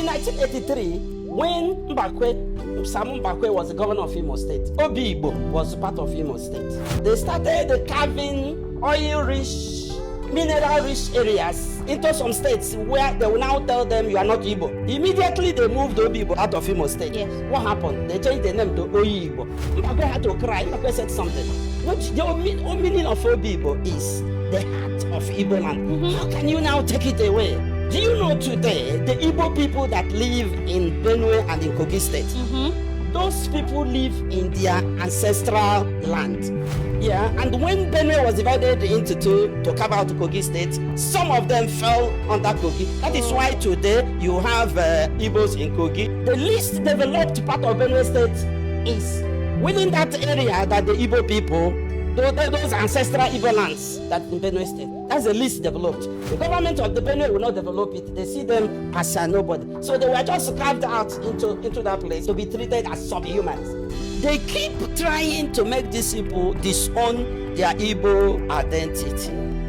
In 1983, when Sam Mbakwe was the governor of Imo State, Obi Igbo was part of Imo State. They started carving oil-rich, mineral-rich areas into some states where they will now tell them you are not Igbo. Immediately they moved Obi Igbo out of Imo State. Yes. What happened? They changed the name to Oyi Igbo. Mbakwe had to cry. Mbakwe said something. What the whole meaning of Obi Igbo is the heart of Igbo land. How can you now take it away? Do you know today the Igbo people that live in Benue and in Kogi State? Those people live in their ancestral land. Yeah, and when Benue was divided into two to carve out Kogi State, some of them fell under Kogi. That is why today you have Igbos in Kogi. The least developed part of Benue State is within that area that the Igbo people, those ancestral Igbo lands that in Benue State, that's the least developed. The government of the Benue will not develop it. They see them as nobody. So they were just carved out into that place to be treated as subhumans. They keep trying to make these people disown their Igbo identity.